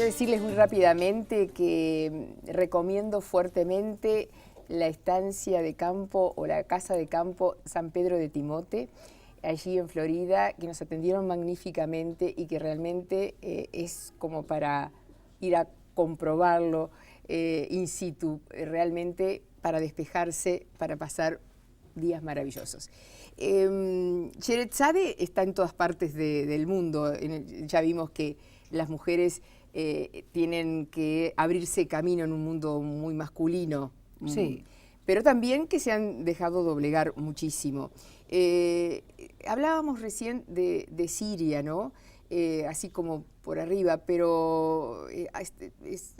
quiero decirles muy rápidamente que recomiendo fuertemente la estancia de campo o la casa de campo San Pedro de Timote, allí en Florida, que nos atendieron magníficamente y que realmente es como para ir a comprobarlo in situ, realmente para despejarse, para pasar días maravillosos. Sherezade está en todas partes del mundo. Ya vimos que las mujeres tienen que abrirse camino en un mundo muy masculino, sí, pero también que se han dejado doblegar muchísimo. Hablábamos recién de Siria, ¿no? Así como por arriba, pero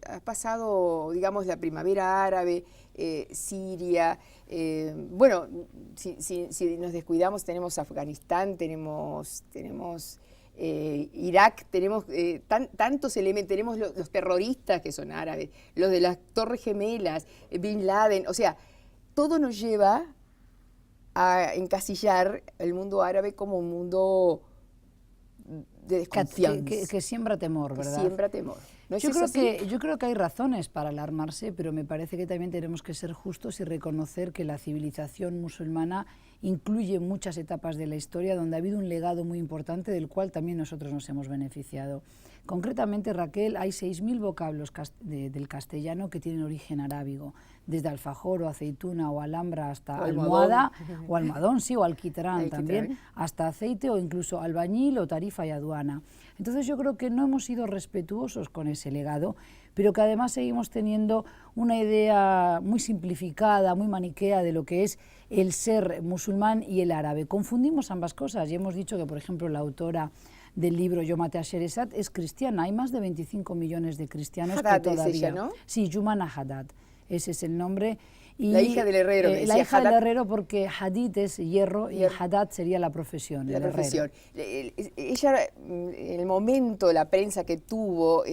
ha pasado, digamos, la primavera árabe, Siria, bueno, si nos descuidamos tenemos Afganistán, tenemos Irak, tenemos tantos elementos, tenemos los terroristas que son árabes, los de las Torres Gemelas, Bin Laden, o sea, todo nos lleva a encasillar el mundo árabe como un mundo de desconfianza. Que siembra temor, ¿verdad? Que siembra temor. ¿No es yo eso creo que hay razones para alarmarse, pero me parece que también tenemos que ser justos y reconocer que la civilización musulmana incluye muchas etapas de la historia donde ha habido un legado muy importante del cual también nosotros nos hemos beneficiado. Concretamente, Raquel, hay 6.000 vocablos del castellano que tienen origen arábigo, desde alfajor o aceituna o alhambra hasta almohada, o almohadón, sí, o alquitrán también, hasta aceite o incluso albañil o tarifa y aduana. Entonces yo creo que no hemos sido respetuosos con ese legado, pero que además seguimos teniendo una idea muy simplificada, muy maniquea de lo que es el ser musulmán y el árabe. Confundimos ambas cosas y hemos dicho que, por ejemplo, la autora del libro Yo maté a Sherezade es cristiana. Hay más de 25 millones de cristianos Haddad que todavía... es ella, ¿no? Sí, Yumana Haddad, ese es el nombre. Y, la hija del herrero. La hija del herrero, porque Hadid es hierro y Haddad sería la profesión. La profesión. Ella, en el momento, la prensa que tuvo,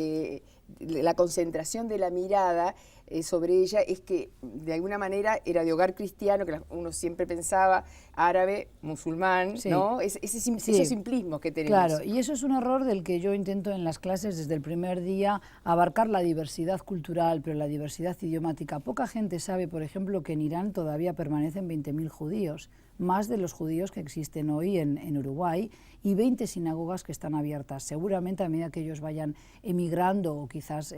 la concentración de la mirada sobre ella es que de alguna manera era de hogar cristiano, que uno siempre pensaba árabe, musulmán, sí, ¿no? Esos simplismos que tenemos. Claro, y eso es un error del que yo intento en las clases desde el primer día abarcar la diversidad cultural, pero la diversidad idiomática. Poca gente sabe, por ejemplo, que en Irán todavía permanecen 20.000 judíos, más de los judíos que existen hoy en Uruguay, y 20 sinagogas que están abiertas. Seguramente a medida que ellos vayan emigrando o quizás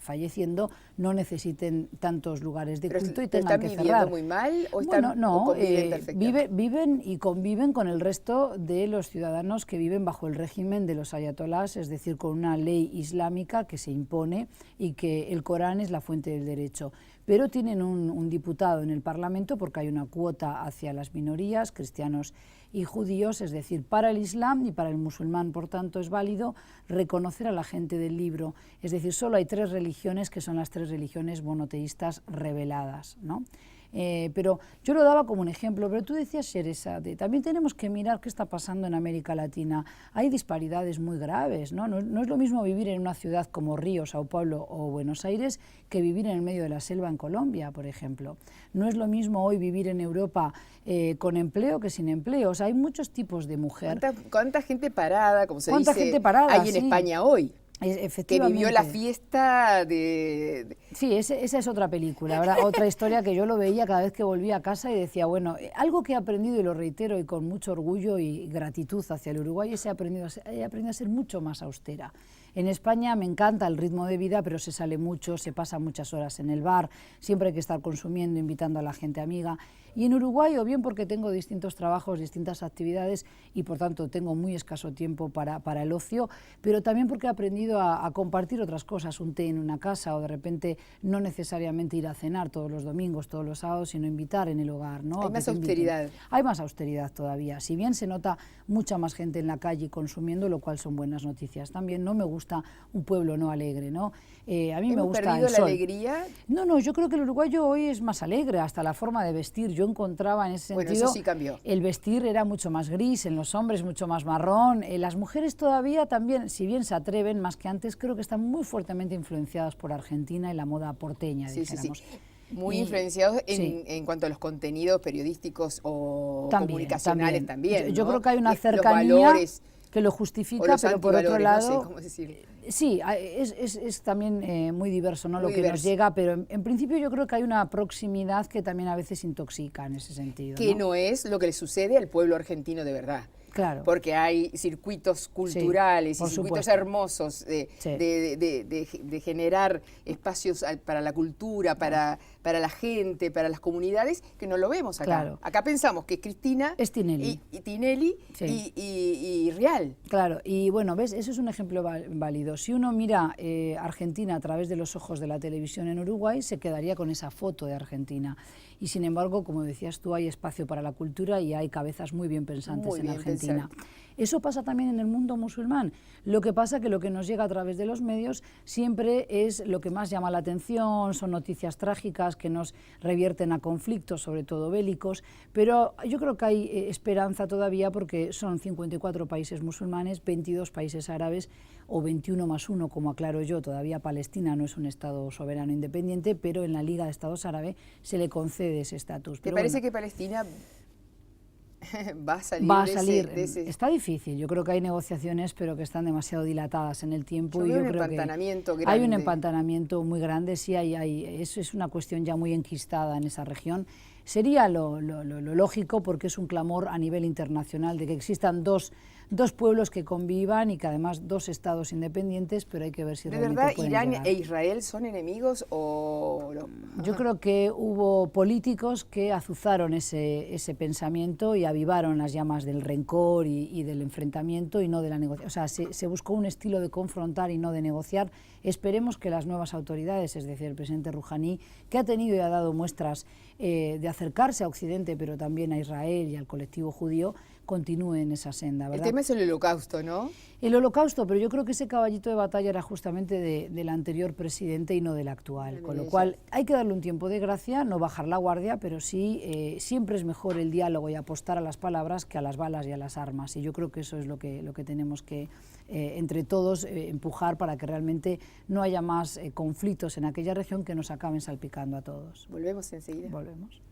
falleciendo, no necesiten tantos lugares de culto y tengan que cerrar. ¿Están viviendo muy mal o están o conviven perfectamente? Viven y conviven con el resto de los ciudadanos que viven bajo el régimen de los ayatolás, es decir, con una ley islámica que se impone y que el Corán es la fuente del derecho. Pero tienen un diputado en el Parlamento porque hay una cuota hacia las minorías, cristianos y judíos, es decir, para el Islam y para el musulmán. Por tanto, es válido reconocer a la gente del libro. Es decir, solo hay 3 religiones que son las 3 religiones monoteístas reveladas, ¿no? Pero yo lo daba como un ejemplo, pero tú decías, Sherezade, también tenemos que mirar qué está pasando en América Latina. Hay disparidades muy graves, ¿no? No es lo mismo vivir en una ciudad como Río, Sao Paulo o Buenos Aires que vivir en el medio de la selva en Colombia, por ejemplo. No es lo mismo hoy vivir en Europa con empleo que sin empleo. O sea, hay muchos tipos de mujer. ¿Cuánta gente parada, como se dice, gente parada, hay en España hoy? Que vivió la fiesta de... Sí, esa es otra película, ¿verdad? Otra historia que yo lo veía cada vez que volvía a casa y decía, bueno, algo que he aprendido y lo reitero y con mucho orgullo y gratitud hacia el Uruguay es que he aprendido a ser mucho más austera. En España me encanta el ritmo de vida, pero se sale mucho, se pasa muchas horas en el bar, siempre hay que estar consumiendo, invitando a la gente amiga. Y en Uruguay, o bien porque tengo distintos trabajos, distintas actividades y por tanto tengo muy escaso tiempo para el ocio, pero también porque he aprendido a compartir otras cosas, un té en una casa o de repente no necesariamente ir a cenar todos los domingos, todos los sábados, sino invitar en el hogar, ¿no? Hay más austeridad. Hay más austeridad todavía, si bien se nota mucha más gente en la calle consumiendo, lo cual son buenas noticias. También no me gusta un pueblo no alegre, ¿no? A mí me gusta el sol. ¿Hemos perdido la alegría? No, yo creo que el uruguayo hoy es más alegre, hasta la forma de vestir. Yo encontraba en ese sentido, eso sí cambió. El vestir era mucho más gris, en los hombres mucho más marrón, las mujeres todavía también, si bien se atreven más que antes, creo que están muy fuertemente influenciadas por Argentina y la moda porteña, dijéramos. Sí. Muy influenciados en cuanto a los contenidos periodísticos o comunicacionales también. Yo creo que hay una Los cercanía. valores que lo justifica, pero por otro lado... No sé cómo decirlo. Sí, es también muy diverso, ¿no? Muy lo que diverso. nos llega, pero en principio yo creo que hay una proximidad que también a veces intoxica en ese sentido. Que no es lo que le sucede al pueblo argentino de verdad. Claro. Porque hay circuitos culturales, sí, y circuitos supuesto. hermosos Sí. de generar espacios para la cultura, para la gente, para las comunidades, que no lo vemos acá. Claro. Acá pensamos que Cristina es Tinelli, y Tinelli sí. y Rial. Claro, y bueno, ves, eso es un ejemplo válido. Si uno mira Argentina a través de los ojos de la televisión en Uruguay, se quedaría con esa foto de Argentina. Y sin embargo, como decías tú, hay espacio para la cultura y hay cabezas muy bien pensantes en Argentina. Eso pasa también en el mundo musulmán. Lo que pasa que lo que nos llega a través de los medios siempre es lo que más llama la atención, son noticias trágicas que nos revierten a conflictos, sobre todo bélicos, pero yo creo que hay esperanza todavía porque son 54 países musulmanes, 22 países árabes o 21 más 1, como aclaro yo, todavía Palestina no es un Estado soberano independiente, pero en la Liga de Estados Árabes se le concede ese estatus. ¿Te parece que Palestina va a salir de ese... Está difícil, yo creo que hay negociaciones, pero que están demasiado dilatadas en el tiempo. Yo y creo que hay un empantanamiento muy grande, sí, eso es una cuestión ya muy enquistada en esa región. Sería lo lógico, porque es un clamor a nivel internacional de que existan dos pueblos que convivan y que además dos estados independientes, pero hay que ver si realmente pueden llegar. ¿De verdad Irán e Israel son enemigos o no? Yo creo que hubo políticos que azuzaron ese pensamiento y avivaron las llamas del rencor y del enfrentamiento y no de la negociación. O sea, se buscó un estilo de confrontar y no de negociar. Esperemos que las nuevas autoridades, es decir, el presidente Rouhani, que ha tenido y ha dado muestras de acercarse a Occidente, pero también a Israel y al colectivo judío, continúe en esa senda, ¿verdad? El tema es el holocausto, ¿no? El holocausto, pero yo creo que ese caballito de batalla era justamente del anterior presidente y no del actual, con lo cual hay que darle un tiempo de gracia, no bajar la guardia, pero sí, siempre es mejor el diálogo y apostar a las palabras que a las balas y a las armas, y yo creo que eso es lo que tenemos que, entre todos, empujar para que realmente no haya más conflictos en aquella región que nos acaben salpicando a todos. Volvemos enseguida. Volvemos.